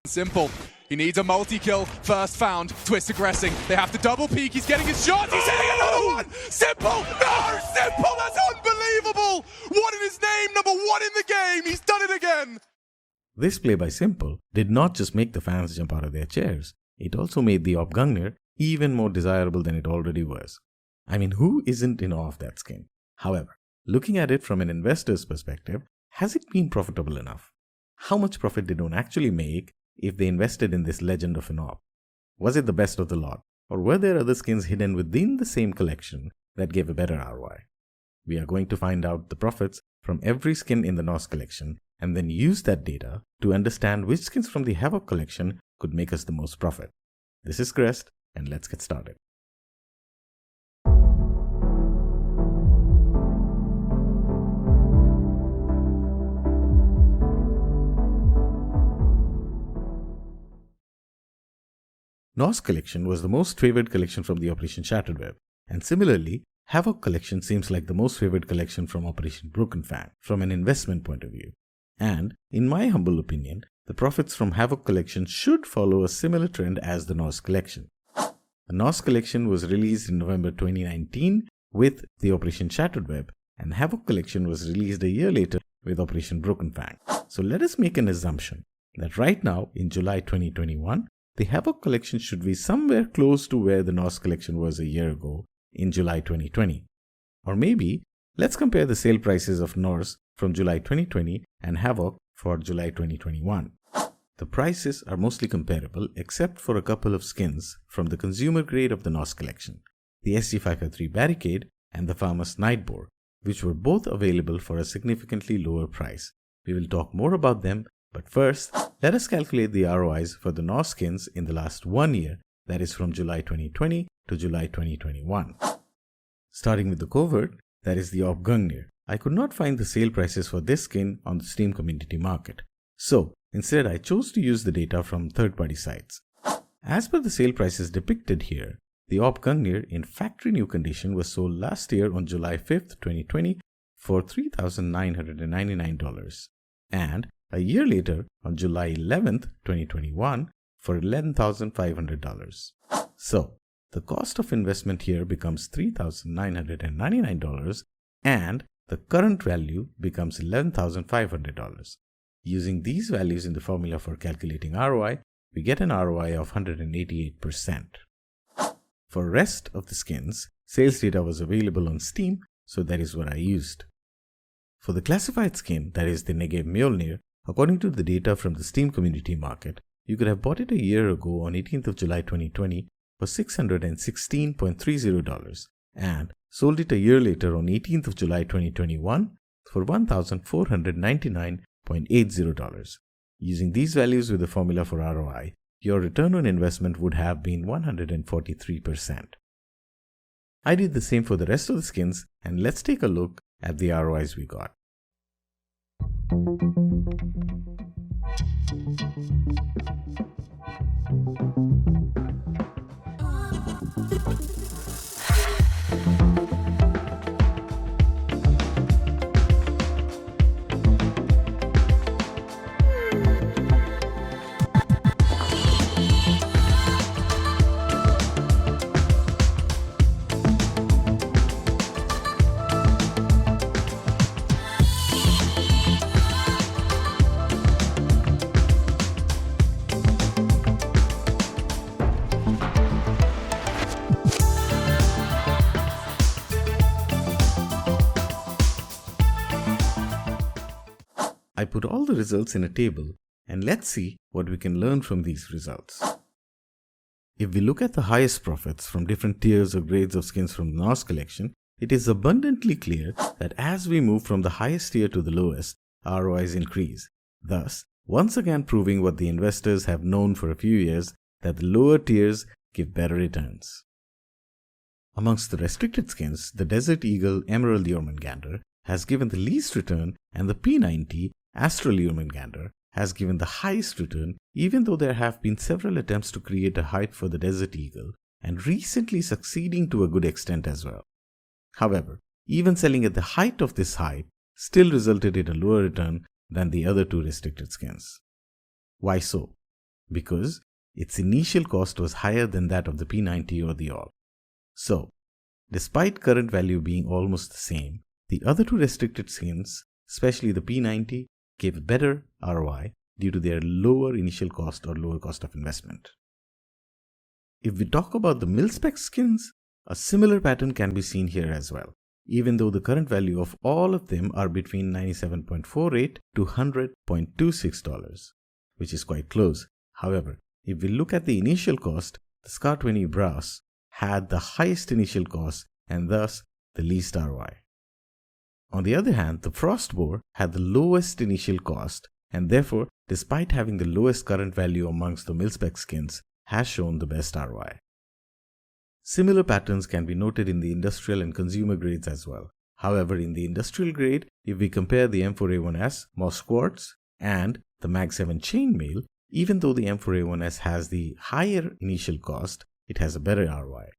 Simple. He needs a multi-kill. First found. Twist aggressing. They have to double peek. He's getting his shot. He's hitting another one. Simple. No, Simple. That's unbelievable. What in his name? Number one in the game. He's done it again. This play by Simple did not just make the fans jump out of their chairs. It also made the Gungnir even more desirable than it already was. I mean, who isn't in awe of that skin? However, looking at it from an investor's perspective, has it been profitable enough? How much profit did one actually make if they invested in this legend of an op? Was it the best of the lot, or were there other skins hidden within the same collection that gave a better ROI? We are going to find out the profits from every skin in the Norse Collection and then use that data to understand which skins from the Havoc Collection could make us the most profit. This is Crest, and let's get started. Norse Collection was the most favored collection from the Operation Shattered Web, and similarly, Havoc Collection seems like the most favored collection from Operation Broken Fang from an investment point of view. And, in my humble opinion, the profits from Havoc Collection should follow a similar trend as the Norse Collection. The Norse Collection was released in November 2019 with the Operation Shattered Web, and Havoc Collection was released a year later with Operation Broken Fang. So let us make an assumption that right now, in July 2021, the Havoc Collection should be somewhere close to where the Norse Collection was a year ago in July 2020. Or maybe, let's compare the sale prices of Norse from July 2020 and Havoc for July 2021. The prices are mostly comparable except for a couple of skins from the consumer grade of the Norse Collection, the SG553 Barricade and the Farmer's Nightboar, which were both available for a significantly lower price. We will talk more about them, but first, let us calculate the ROIs for the Norse skins in the last 1 year, that is from July 2020 to July 2021. Starting with the covert, that is the Gungnir, I could not find the sale prices for this skin on the Steam community market. So, instead I chose to use the data from third-party sites. As per the sale prices depicted here, the Gungnir in factory new condition was sold last year on July 5th, 2020 for $3,999 and a year later on July 11th, 2021 for $11,500. So, the cost of investment here becomes $3,999 and the current value becomes $11,500. Using these values in the formula for calculating ROI, we get an ROI of 188%. For rest of the skins, sales data was available on Steam, so that is what I used. For the classified skin, that is the Negev Mjolnir, according to the data from the Steam community market, you could have bought it a year ago on 18th of July 2020 for $616.30 and sold it a year later on 18th of July 2021 for $1,499.80. Using these values with the formula for ROI, your return on investment would have been 143%. I did the same for the rest of the skins, and let's take a look at the ROIs we got. I put all the results in a table, and let's see what we can learn from these results. If we look at the highest profits from different tiers or grades of skins from the Norse Collection, it is abundantly clear that as we move from the highest tier to the lowest, ROIs increase, thus once again proving what the investors have known for a few years, that the lower tiers give better returns. Amongst the restricted skins, the Desert Eagle Emerald Jormungandr has given the least return, and the P90 Astral Jormungandr has given the highest return, even though there have been several attempts to create a hype for the Desert Eagle and recently succeeding to a good extent as well. However, even selling at the height of this hype still resulted in a lower return than the other two restricted skins. Why so? because its initial cost was higher than that of the P90 or the AWP. So, despite current value being almost the same, the other two restricted skins, especially the P90, gave a better ROI due to their lower initial cost or lower cost of investment. If we talk about the mil-spec skins, a similar pattern can be seen here as well, even though the current value of all of them are between $97.48 to $100.26, which is quite close. However, if we look at the initial cost, the SCAR-20 brass had the highest initial cost and thus the least ROI. On the other hand, the Frostbore had the lowest initial cost and therefore, despite having the lowest current value amongst the mil-spec skins, has shown the best ROI. Similar patterns can be noted in the industrial and consumer grades as well. However, in the industrial grade, if we compare the M4A1S Moss Quartz and the Mag 7 Chainmail, even though the M4A1S has the higher initial cost, it has a better ROI.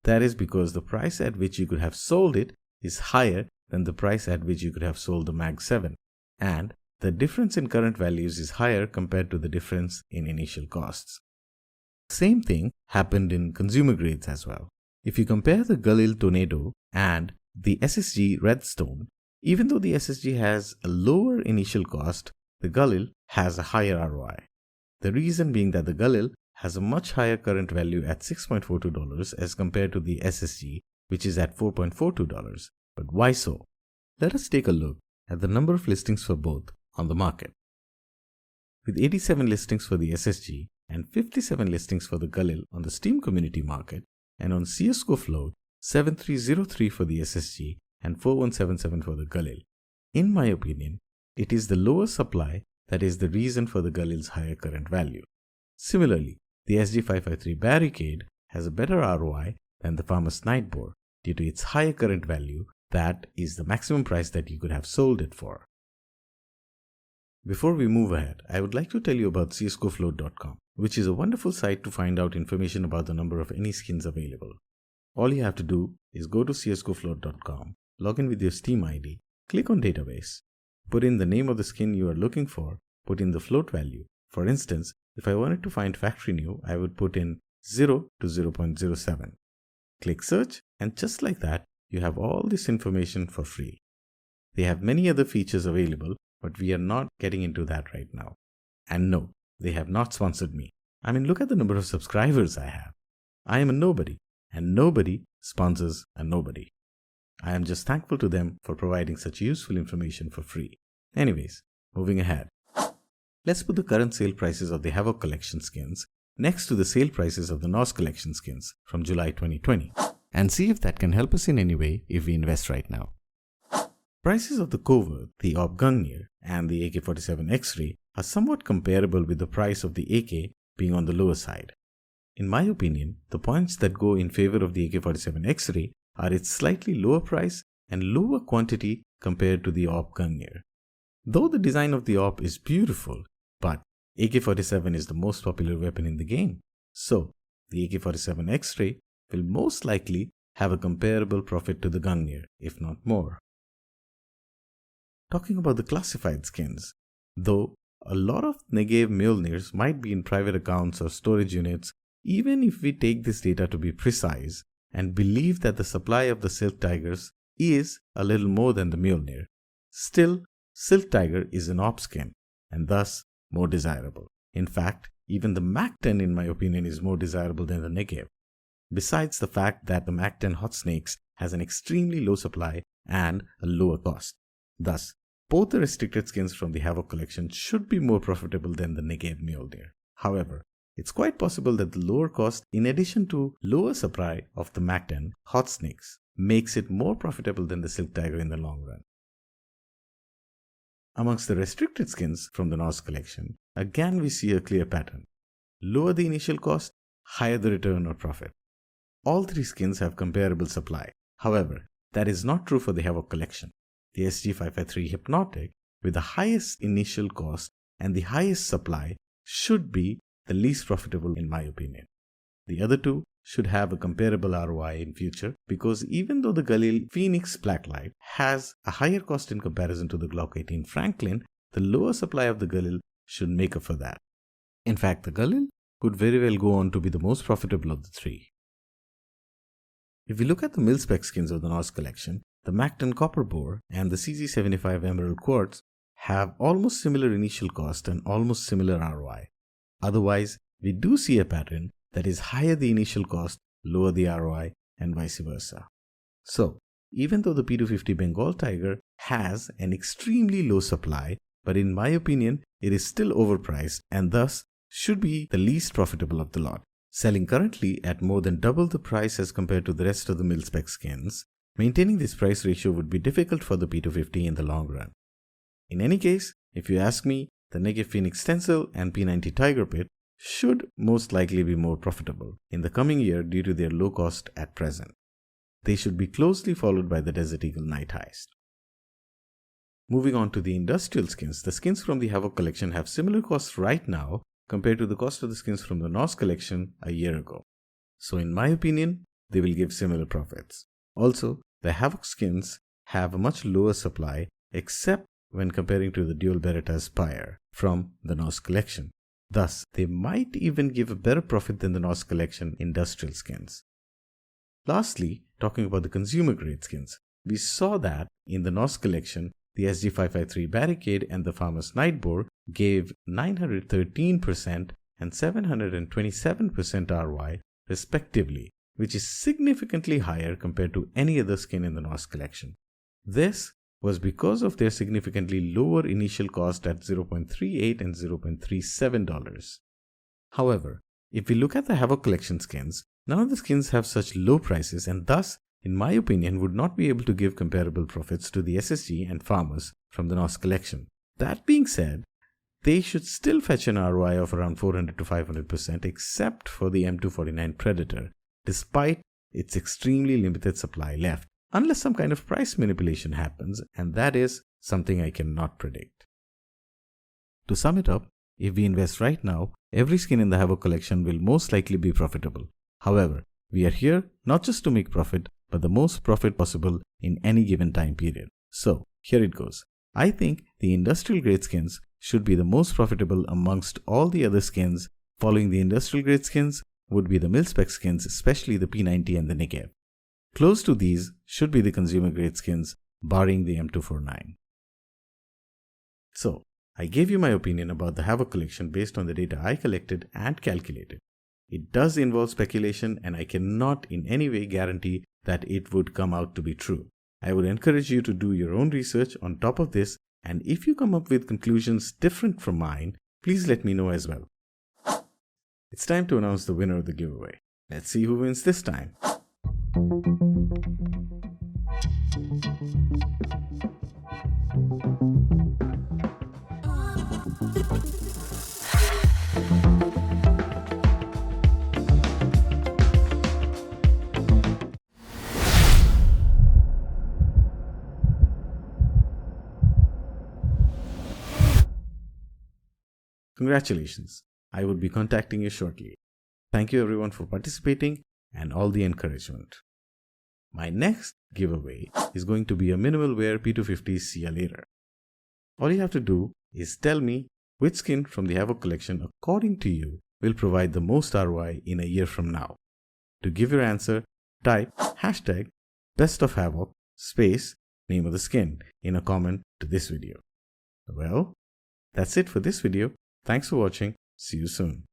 That is because the price at which you could have sold it is higher than the price at which you could have sold the Mag 7, and the difference in current values is higher compared to the difference in initial costs. Same thing happened in consumer grades as well. If you compare the Galil Tornado and the SSG Redstone, even though the SSG has a lower initial cost, the Galil has a higher ROI. The reason being that the Galil has a much higher current value at $6.42 as compared to the SSG, which is at $4.42. But why so? Let us take a look at the number of listings for both on the market. With 87 listings for the SSG and 57 listings for the Galil on the Steam community market, and on CSGOfloat 7303 for the SSG and 4177 for the Galil. In my opinion, it is the lower supply that is the reason for the Galil's higher current value. Similarly, the SG553 Barricade has a better ROI than the Farmer's Nightbore due to its higher current value, that is the maximum price that you could have sold it for. Before we move ahead, I would like to tell you about csgofloat.com, which is a wonderful site to find out information about the number of any skins available. All you have to do is go to csgofloat.com, log in with your Steam ID, click on Database, put in the name of the skin you are looking for, put in the float value. For instance, if I wanted to find factory new, I would put in 0 to 0.07. Click search, and just like that, you have all this information for free. They have many other features available, but we are not getting into that right now. And no, they have not sponsored me. I mean, look at the number of subscribers I have. I am a nobody, and nobody sponsors a nobody. I am just thankful to them for providing such useful information for free. Anyways, moving ahead. Let's put the current sale prices of the Havoc Collection skins next to the sale prices of the Norse Collection skins from July 2020 and see if that can help us in any way if we invest right now. Prices of the Covert, the AWP Gungnir, and the AK-47 X-Ray are somewhat comparable, with the price of the AK being on the lower side. In my opinion, the points that go in favor of the AK-47 X-Ray are its slightly lower price and lower quantity compared to the AWP Gungnir. Though the design of the AWP is beautiful, but AK-47 is the most popular weapon in the game, so the AK-47 X-Ray will most likely have a comparable profit to the Gungnir, if not more. Talking about the classified skins, though a lot of Negev Mjolnirs might be in private accounts or storage units, even if we take this data to be precise and believe that the supply of the Silk Tigers is a little more than the Mjolnir, still Silk Tiger is an AWP skin and thus more desirable. In fact, even the MAC-10 in my opinion is more desirable than the Negev. Besides the fact that the MAC-10 Hot Snakes has an extremely low supply and a lower cost. Thus, both the restricted skins from the Havoc Collection should be more profitable than the Negev Mjolnir. However, it's quite possible that the lower cost, in addition to lower supply of the MAC-10 Hot Snakes, makes it more profitable than the Silk Tiger in the long run. Amongst the restricted skins from the Norse Collection, again we see a clear pattern. Lower the initial cost, higher the return or profit. All three skins have comparable supply. However, that is not true for the Havoc Collection. The SG553 Hypnotic, with the highest initial cost and the highest supply, should be the least profitable in my opinion. The other two should have a comparable ROI in future, because even though the Galil Phoenix Blacklight has a higher cost in comparison to the Glock 18 Franklin, the lower supply of the Galil should make up for that. In fact, the Galil could very well go on to be the most profitable of the three. If we look at the mil-spec skins of the Norse Collection, the Macton Copper Bore and the CZ75 Emerald Quartz have almost similar initial cost and almost similar ROI. Otherwise, we do see a pattern that is higher the initial cost, lower the ROI, and vice versa. So, even though the P250 Bengal Tiger has an extremely low supply, but in my opinion, it is still overpriced and thus should be the least profitable of the lot. Selling currently at more than double the price as compared to the rest of the mil-spec skins, maintaining this price ratio would be difficult for the P250 in the long run. In any case, if you ask me, the Negev Phoenix Stencil and P90 Tiger Pit should most likely be more profitable in the coming year due to their low cost at present. They should be closely followed by the Desert Eagle Night Heist. Moving on to the industrial skins, the skins from the Havoc Collection have similar costs right now compared to the cost of the skins from the Norse Collection a year ago. So in my opinion, they will give similar profits. Also, the Havoc skins have a much lower supply except when comparing to the Dual Beretta Spire from the Norse Collection. Thus, they might even give a better profit than the Norse Collection industrial skins. Lastly, talking about the consumer grade skins, we saw that in the Norse Collection, the SG553 Barricade and the Farmer's Nightboar gave 913% and 727% ROI respectively, which is significantly higher compared to any other skin in the Norse Collection. This was because of their significantly lower initial cost at $0.38 and $0.37. However, if we look at the Havoc Collection skins, none of the skins have such low prices and thus, in my opinion, would not be able to give comparable profits to the SSG and Farmers from the Norse Collection. That being said, they should still fetch an ROI of around 400 to 500% except for the M249 Predator, despite its extremely limited supply left, unless some kind of price manipulation happens, and that is something I cannot predict. To sum it up, if we invest right now, every skin in the Havoc Collection will most likely be profitable. However, we are here not just to make profit, but the most profit possible in any given time period. So, here it goes. I think the industrial grade skins should be the most profitable amongst all the other skins. Following the industrial grade skins would be the mil-spec skins, especially the P90 and the Negev. Close to these should be the consumer grade skins, barring the M249. So, I gave you my opinion about the Havoc Collection based on the data I collected and calculated. It does involve speculation and I cannot in any way guarantee that it would come out to be true. I would encourage you to do your own research on top of this, and if you come up with conclusions different from mine, please let me know as well. It's time to announce the winner of the giveaway. Let's see who wins this time. Congratulations! I will be contacting you shortly. Thank you everyone for participating and all the encouragement. My next giveaway is going to be a minimal wear P250 See Ya Later. All you have to do is tell me which skin from the Havoc Collection according to you will provide the most ROI in a year from now. To give your answer, type hashtag #BestOfHavoc space name of the skin in a comment to this video. Well, that's it for this video. Thanks for watching. See you soon.